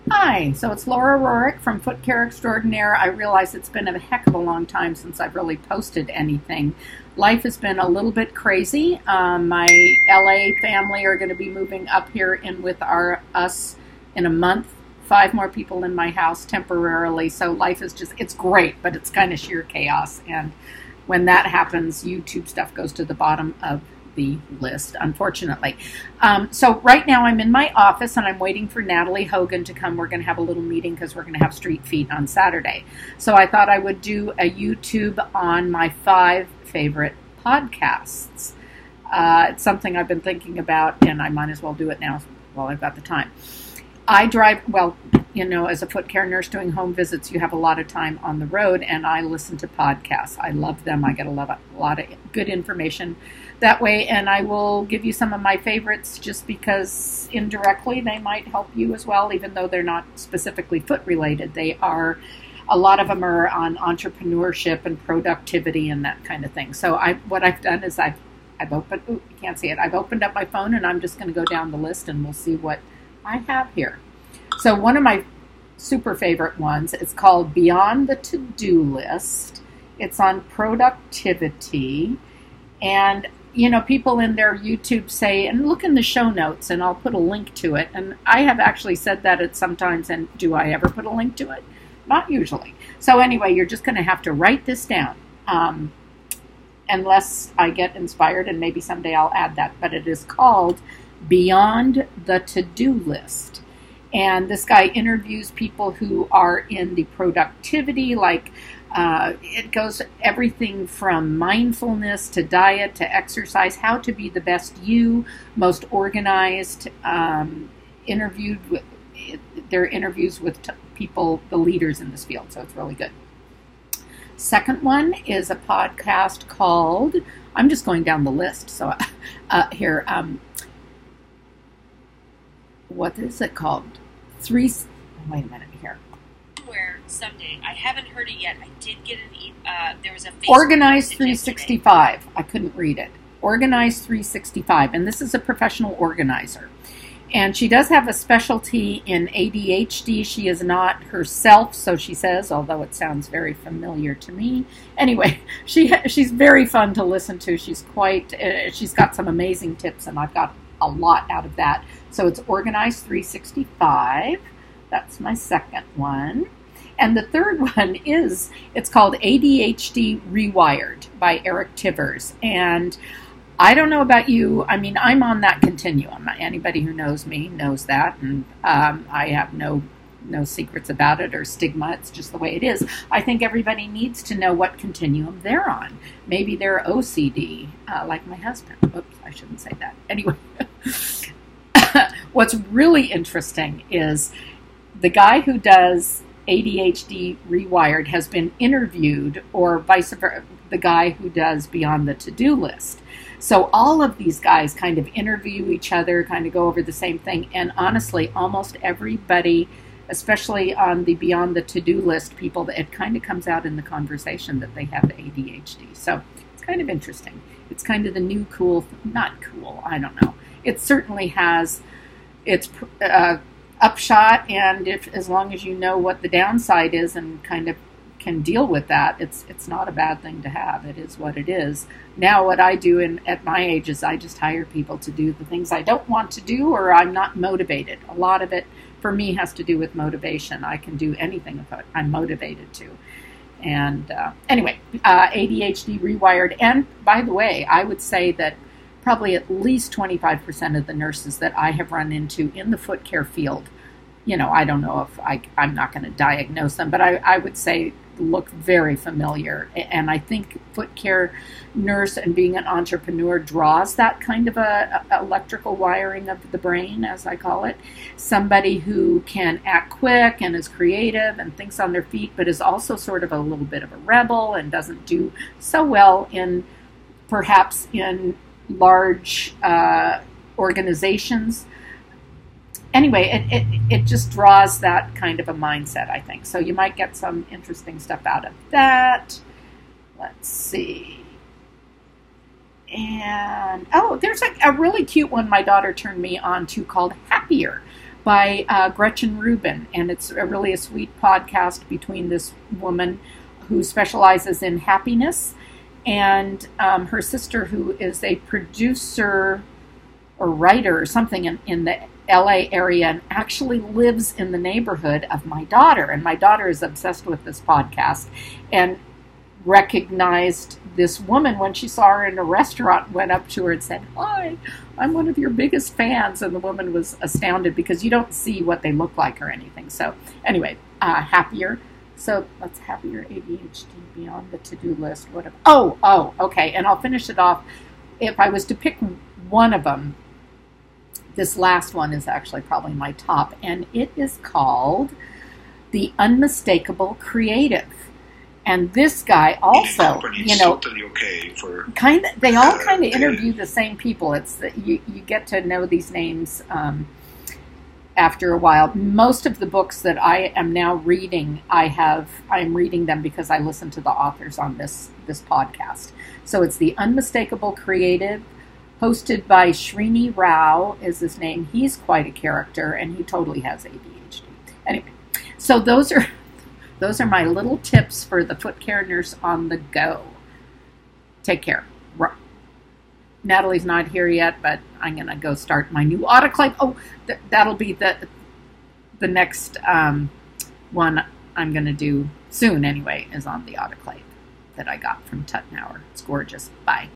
Hi, so it's Laura Roehrick from Foot Care Extraordinaire. I realize it's been a heck of a long time since I've really posted anything. Life has been a little bit crazy. My LA family are going to be moving up here in with us in a month. 5 more people in my house temporarily, so life is just, it's great, but it's kind of sheer chaos. And when that happens, YouTube stuff goes to the bottom of the list, unfortunately. So right now I'm in my office and I'm waiting for Natalie Hogan to come. We're going to have a little meeting because we're going to have Street Feet on Saturday. So I thought I would do a YouTube on my 5 favorite podcasts. It's something I've been thinking about, and I might as well do it now while I've got the time. I drive, well, you know, as a foot care nurse doing home visits, you have a lot of time on the road, and I listen to podcasts. I love them. I get a lot of good information that way, and I will give you some of my favorites just because indirectly they might help you as well, even though they're not specifically foot related. They are, a lot of them are on entrepreneurship and productivity and that kind of thing. So what I've done is I've opened, ooh, you can't see it. I've opened up my phone and I'm just going to go down the list and we'll see what I have here. So one of my super favorite ones, it's called Beyond the To-Do List. It's on productivity. And, you know, people in their YouTube say, and look in the show notes, and I'll put a link to it. And I have actually said that at sometimes, and do I ever put a link to it? Not usually. So anyway, you're just going to have to write this down. Unless I get inspired, and maybe someday I'll add that. But it is called Beyond the To-Do List. And this guy interviews people who are in the productivity, like it goes everything from mindfulness to diet to exercise, how to be the best you, most organized, they're interviews with people, the leaders in this field, so it's really good. Second one is a podcast called, I'm just going down the list, so here, what is it called? Wait a minute here. Where someday, I haven't heard it yet. I did get there was a Facebook Organized 365. Yesterday. I couldn't read it. Organized 365, and this is a professional organizer. And she does have a specialty in ADHD. She is not herself, so she says, although it sounds very familiar to me. Anyway, she's very fun to listen to. She's got some amazing tips, and I've got a lot out of that. So it's Organized 365. That's my second one. And the third one it's called ADHD Rewired by Eric Tivers. And I don't know about you. I mean, I'm on that continuum. Anybody who knows me knows that. And I have no secrets about it or stigma. It's just the way it is. I think everybody needs to know what continuum they're on. Maybe they're OCD, like my husband. Oops, I shouldn't say that. Anyway, what's really interesting is the guy who does ADHD Rewired has been interviewed, or vice versa, the guy who does Beyond the To-Do List. So all of these guys kind of interview each other, kind of go over the same thing. And honestly, almost everybody, especially on the Beyond the To-Do List people, it kind of comes out in the conversation that they have ADHD. So it's kind of interesting. It's kind of the new cool, not cool, I don't know. It certainly has its upshot, and as long as you know what the downside is and kind of can deal with that, it's not a bad thing to have. It is what it is. Now what I do at my age is I just hire people to do the things I don't want to do, or I'm not motivated. A lot of it for me has to do with motivation. I can do anything if I'm motivated to. And anyway, ADHD Rewired. And by the way, I would say that probably at least 25% of the nurses that I have run into in the foot care field, you know, I don't know if I'm not going to diagnose them, but I would say look very familiar. And I think foot care nurse and being an entrepreneur draws that kind of a electrical wiring of the brain, as I call it. Somebody who can act quick and is creative and thinks on their feet, but is also sort of a little bit of a rebel and doesn't do so well perhaps in large organizations. Anyway, it just draws that kind of a mindset, I think. So you might get some interesting stuff out of that. Let's see. And, oh, there's a really cute one my daughter turned me on to called Happier by Gretchen Rubin, and it's really a sweet podcast between this woman who specializes in happiness and her sister, who is a producer or writer or something in the LA area and actually lives in the neighborhood of my daughter. And my daughter is obsessed with this podcast and recognized this woman when she saw her in a restaurant, went up to her and said, "Hi, I'm one of your biggest fans." And the woman was astounded because you don't see what they look like or anything. So anyway, happier. So let's happier ADHD beyond the to-do list. What? Okay. And I'll finish it off. If I was to pick one of them, this last one is actually probably my top, and it is called The Unmistakable Creative. And this guy also, totally okay for they all kind of interview the same people. It's that you get to know these names after a while. Most of the books that I am now reading, I'm reading them because I listen to the authors on this podcast. So it's The Unmistakable Creative, hosted by Srini Rao is his name. He's quite a character, and he totally has ADHD. Anyway, so those are my little tips for the foot care nurse on the go. Take care. Natalie's not here yet, but I'm going to go start my new autoclave. Oh, that'll be the next one I'm going to do soon anyway, is on the autoclave that I got from Tuttenauer. It's gorgeous. Bye.